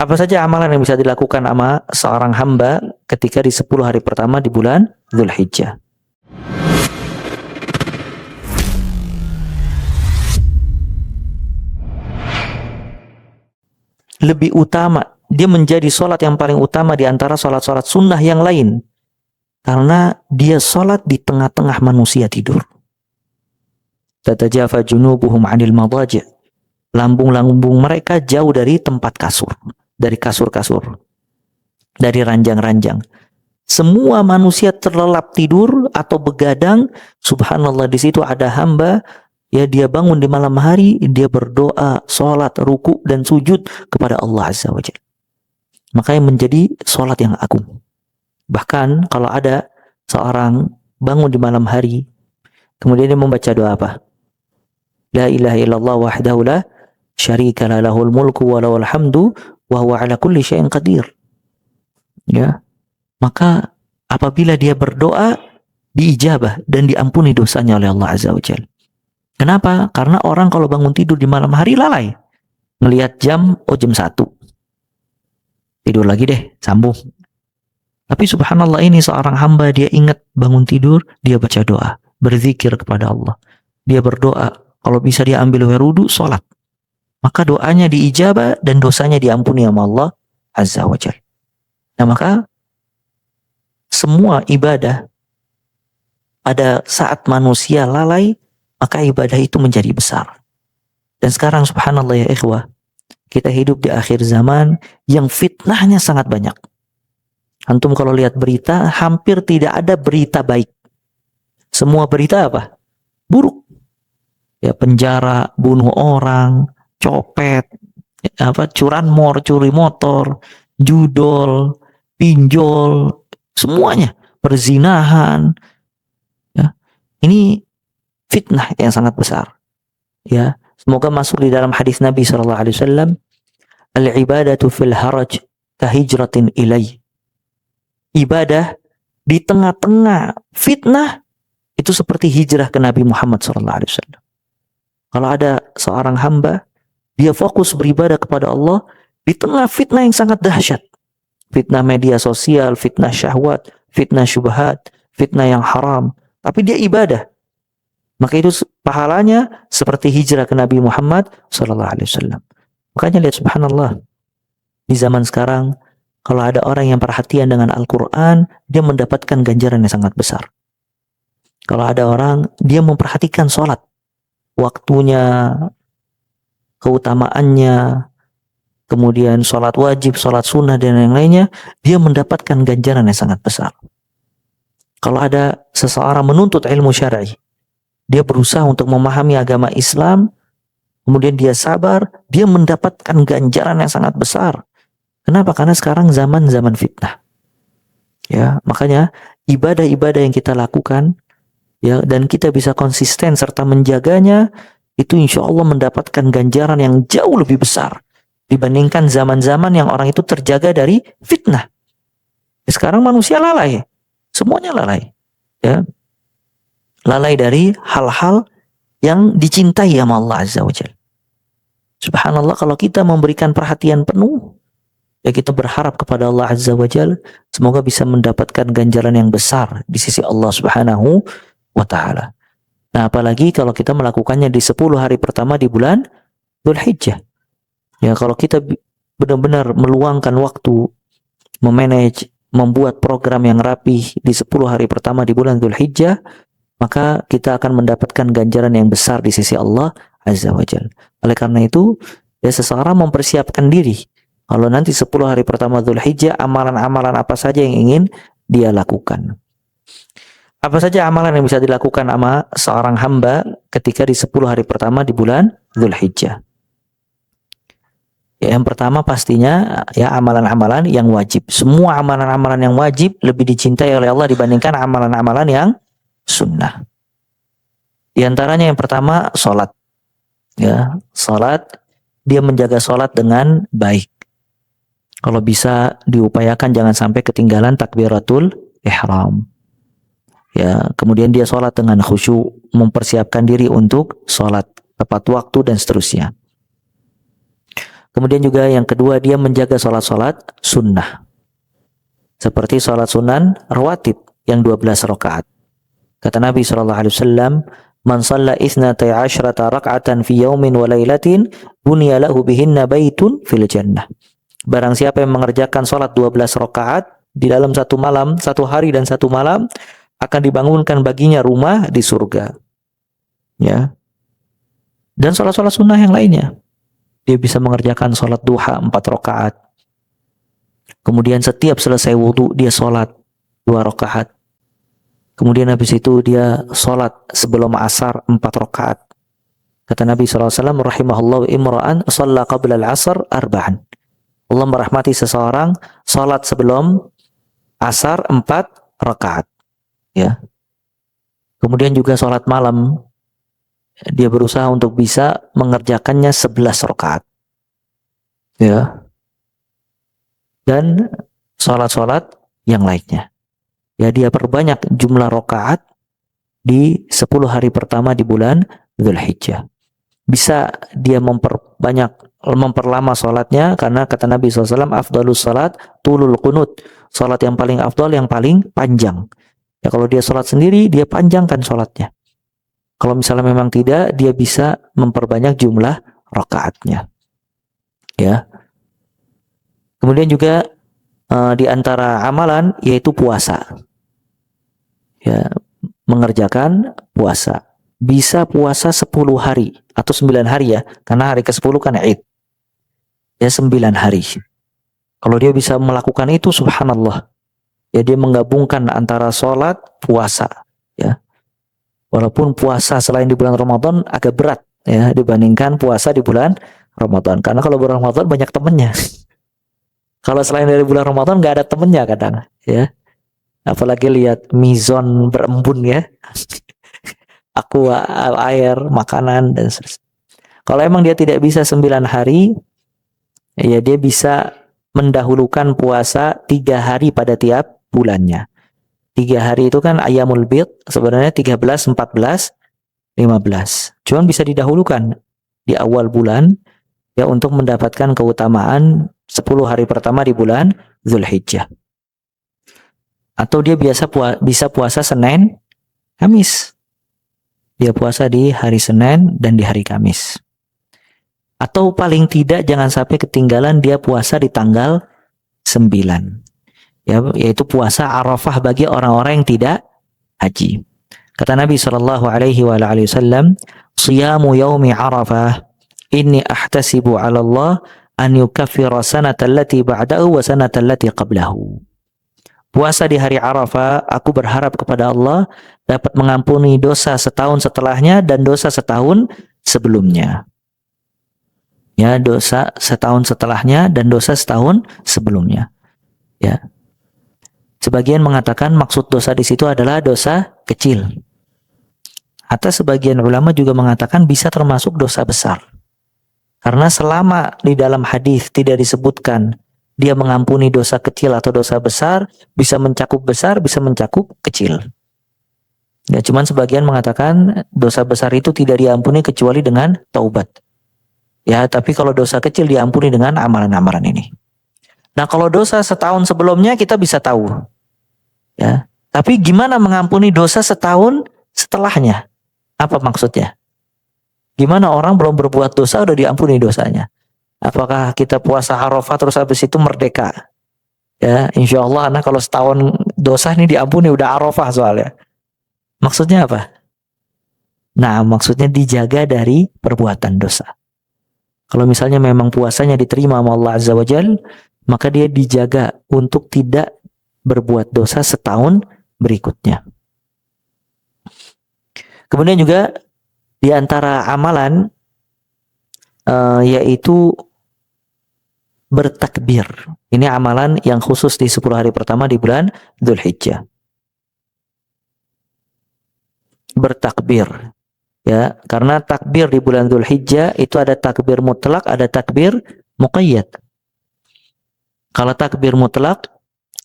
Apa saja amalan yang bisa dilakukan sama seorang hamba ketika di 10 hari pertama di bulan Dzulhijjah? Lebih utama, dia menjadi sholat yang paling utama di antara sholat-sholat sunnah yang lain. Karena dia sholat di tengah-tengah manusia tidur. Tatajafa junubuhum 'anil madaji'. Lambung-lambung mereka jauh dari tempat kasur, dari kasur-kasur, dari ranjang-ranjang. Semua manusia terlelap tidur atau begadang. Subhanallah, di situ ada hamba, ya, dia bangun di malam hari, dia berdoa, sholat, ruku dan sujud kepada Allah Azza wa Jalla. Makanya menjadi sholat yang agung. Bahkan kalau ada seorang bangun di malam hari, kemudian dia membaca doa apa? La ilaha illallah wahdahu la syarika la lahul mulku wa lahul hamdu wa huwa ala kulli syai'in qadir. Ya. Maka apabila dia berdoa, diijabah dan diampuni dosanya oleh Allah Azza wa Jalla. Kenapa? Karena orang kalau bangun tidur di malam hari lalai. Ngelihat jam, oh jam 1. Tidur lagi deh, sambung. Tapi subhanallah, ini seorang hamba, dia ingat bangun tidur, dia baca doa, berzikir kepada Allah. Dia berdoa, kalau bisa dia ambil wudu, sholat. Maka doanya diijabah dan dosanya diampuni sama Allah Azza wa Jalla. Nah, maka semua ibadah pada saat manusia lalai, maka ibadah itu menjadi besar. Dan sekarang subhanallah ya ikhwah, kita hidup di akhir zaman yang fitnahnya sangat banyak. Antum kalau lihat berita, hampir tidak ada berita baik. Semua berita apa? Buruk. Ya, penjara, bunuh orang, copet, curanmor, curi motor, judol, pinjol, semuanya, perzinahan. Ya, ini fitnah yang sangat besar. Ya, semoga masuk di dalam hadis Nabi SAW. Al-ibadatu fil haraj kahijratin ilai. Ibadah di tengah-tengah fitnah itu seperti hijrah ke Nabi Muhammad SAW. Kalau ada seorang hamba, dia fokus beribadah kepada Allah di tengah fitnah yang sangat dahsyat. Fitnah media sosial, fitnah syahwat, fitnah syubhat, fitnah yang haram. Tapi dia ibadah. Maka itu pahalanya seperti hijrah ke Nabi Muhammad SAW. Makanya lihat subhanallah. Di zaman sekarang, kalau ada orang yang perhatian dengan Al-Quran, dia mendapatkan ganjaran yang sangat besar. Kalau ada orang, dia memperhatikan sholat, waktunya, keutamaannya, kemudian sholat wajib, sholat sunnah, dan yang lainnya, dia mendapatkan ganjaran yang sangat besar. Kalau ada seseorang menuntut ilmu syar'i, dia berusaha untuk memahami agama Islam, kemudian dia sabar, dia mendapatkan ganjaran yang sangat besar. Kenapa? Karena sekarang zaman fitnah. Ya, makanya ibadah-ibadah yang kita lakukan, ya, dan kita bisa konsisten serta menjaganya, itu insya Allah mendapatkan ganjaran yang jauh lebih besar dibandingkan zaman-zaman yang orang itu terjaga dari fitnah. Sekarang manusia lalai, semuanya lalai, ya, lalai dari hal-hal yang dicintai sama Allah Azza wa Jalla. Subhanallah, kalau kita memberikan perhatian penuh, ya, kita berharap kepada Allah Azza wa Jalla, semoga bisa mendapatkan ganjaran yang besar di sisi Allah Subhanahu wa Ta'ala. Nah, apalagi kalau kita melakukannya di 10 hari pertama di bulan Dzulhijjah. Ya, kalau kita benar-benar meluangkan waktu, memanage, membuat program yang rapih di 10 hari pertama di bulan Dzulhijjah, maka kita akan mendapatkan ganjaran yang besar di sisi Allah Azza wa Jalla. Oleh karena itu, ya, seseorang mempersiapkan diri. Kalau nanti 10 hari pertama Dzulhijjah, amalan-amalan apa saja yang ingin dia lakukan. Apa saja amalan yang bisa dilakukan sama seorang hamba ketika di 10 hari pertama di bulan Dzulhijjah? Ya, yang pertama pastinya, ya, amalan-amalan yang wajib. Semua amalan-amalan yang wajib lebih dicintai oleh Allah dibandingkan amalan-amalan yang sunnah. Di antaranya yang pertama, sholat. Ya, sholat, dia menjaga sholat dengan baik. Kalau bisa diupayakan jangan sampai ketinggalan takbiratul ihram. Ya, kemudian dia sholat dengan khusyuk, mempersiapkan diri untuk sholat tepat waktu dan seterusnya. Kemudian juga yang kedua, dia menjaga sholat-sholat sunnah. Seperti sholat sunan rawatib yang 12 rakaat. Kata Nabi SAW, "Man shalla isnatai asyrata rak'atan fi yaumin wa lailatin, bunya lahu bihinna baitun fil jannah." Barang siapa yang mengerjakan sholat 12 rakaat di dalam satu malam, satu hari dan satu malam, akan dibangunkan baginya rumah di surga. Ya. Dan sholat-sholat sunnah yang lainnya. Dia bisa mengerjakan sholat duha 4 rakaat. Kemudian setiap selesai wudu dia sholat 2 rakaat. Kemudian habis itu dia sholat sebelum asar 4 rakaat. Kata Nabi SAW, rahimahullahu imra'an shalla qabla al-asr arba'an. Allah merahmati seseorang sholat sebelum asar 4 rakaat. Ya. Kemudian juga sholat malam, dia berusaha untuk bisa mengerjakannya 11 rakaat. Ya. Dan sholat-sholat yang lainnya. Ya, dia perbanyak jumlah rakaat di 10 hari pertama di bulan Dzulhijjah. Bisa dia memperlama sholatnya, karena kata Nabi SAW, afdalus sholat tulul qunut. Sholat yang paling afdal yang paling panjang. Ya, kalau dia sholat sendiri, dia panjangkan sholatnya. Kalau misalnya memang tidak, dia bisa memperbanyak jumlah rakaatnya. Ya. Kemudian juga di antara amalan yaitu puasa. Ya, mengerjakan puasa. Bisa puasa 10 hari atau 9 hari ya, karena hari ke-10 kan Id. Ya, 9 hari. Kalau dia bisa melakukan itu, subhanallah. Ya, dia menggabungkan antara sholat, puasa. Ya. Walaupun puasa selain di bulan Ramadan agak berat ya dibandingkan puasa di bulan Ramadan. Karena kalau bulan Ramadan banyak temennya. Kalau selain dari bulan Ramadan nggak ada temennya kadang ya. Apalagi lihat mizon berembun ya. Aqua, air, makanan dan sebagainya. Kalau emang dia tidak bisa 9 hari, ya dia bisa mendahulukan puasa 3 hari pada tiap bulannya. 3 hari itu kan Ayyamul Bid, sebenarnya 13, 14, 15. Cuman bisa didahulukan di awal bulan ya untuk mendapatkan keutamaan 10 hari pertama di bulan Dzulhijjah. Atau dia bisa puasa Senin, Kamis. Dia puasa di hari Senin dan di hari Kamis. Atau paling tidak jangan sampai ketinggalan dia puasa di tanggal 9. Ya, yaitu puasa Arafah bagi orang-orang yang tidak haji. Kata Nabi SAW, "Siyamu yaumi Arafah, inni ahtasibu 'ala Allah an yukaffira sanata allati ba'dahu wa sanata allati qablahu." Puasa di hari Arafah, aku berharap kepada Allah dapat mengampuni dosa setahun setelahnya dan dosa setahun sebelumnya. Ya, dosa setahun setelahnya dan dosa setahun sebelumnya. Ya. Sebagian mengatakan maksud dosa di situ adalah dosa kecil. Atau sebagian ulama juga mengatakan bisa termasuk dosa besar. Karena selama di dalam hadis tidak disebutkan dia mengampuni dosa kecil atau dosa besar, bisa mencakup kecil. Ya, cuman sebagian mengatakan dosa besar itu tidak diampuni kecuali dengan taubat. Ya, tapi kalau dosa kecil diampuni dengan amalan-amalan ini. Nah, kalau dosa setahun sebelumnya kita bisa tahu. Ya, tapi gimana mengampuni dosa setahun setelahnya? Apa maksudnya? Gimana orang belum berbuat dosa udah diampuni dosanya? Apakah kita puasa Arafah terus habis itu merdeka? Ya, insya Allah, nah kalau setahun dosa ini diampuni udah Arafah soalnya. Maksudnya apa? Nah, maksudnya dijaga dari perbuatan dosa. Kalau misalnya memang puasanya diterima sama Allah Azza wa Jal, maka dia dijaga untuk tidak berbuat dosa setahun berikutnya. Kemudian juga di antara amalan yaitu bertakbir. Ini amalan yang khusus di 10 hari pertama di bulan Dzulhijjah. Bertakbir. Ya, karena takbir di bulan Dzulhijjah itu ada takbir mutlak, ada takbir muqayyad. Kalau takbir mutlak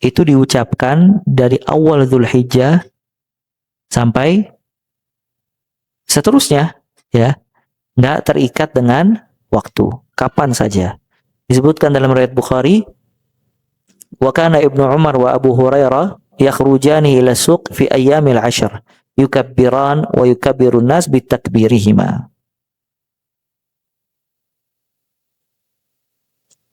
itu diucapkan dari awal Dzulhijjah sampai seterusnya, ya, nggak terikat dengan waktu, kapan saja. Disebutkan dalam riwayat Bukhari, wa kana Ibnu Umar wa Abu Hurairah yakhrujani ila suq fi ayyamil 'ashr yukabbiran wa yukabbirun nas bitakbirihima.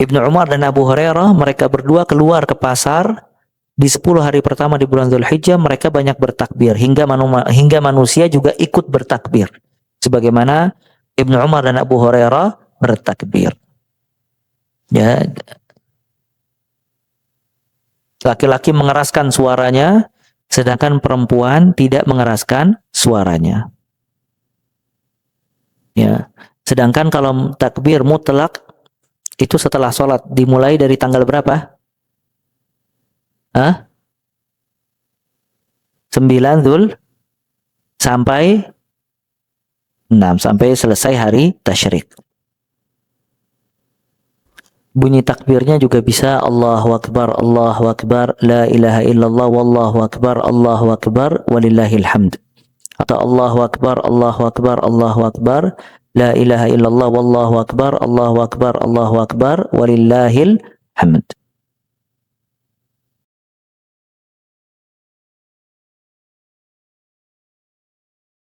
Ibnu Umar dan Abu Hurairah, mereka berdua keluar ke pasar di 10 hari pertama di bulan Dzulhijjah. Mereka banyak bertakbir hingga manusia juga ikut bertakbir sebagaimana Ibnu Umar dan Abu Hurairah bertakbir. Ya, laki-laki mengeraskan suaranya sedangkan perempuan tidak mengeraskan suaranya. Ya, sedangkan kalau takbir mutlak itu setelah sholat dimulai dari tanggal berapa? 9 Dzul sampai 6 sampai selesai hari tasyrik. Bunyi takbirnya juga bisa Allahu Akbar, Allahu Akbar, La ilaha illallah, Wallahu Akbar, Allahu Akbar, Walillahil hamd. Atau Allahu Akbar, Allahu Akbar, Allahu Akbar, La ilaha illallah, Wallahu Akbar, Allahu Akbar, Allahu Akbar, Walillahil hamd.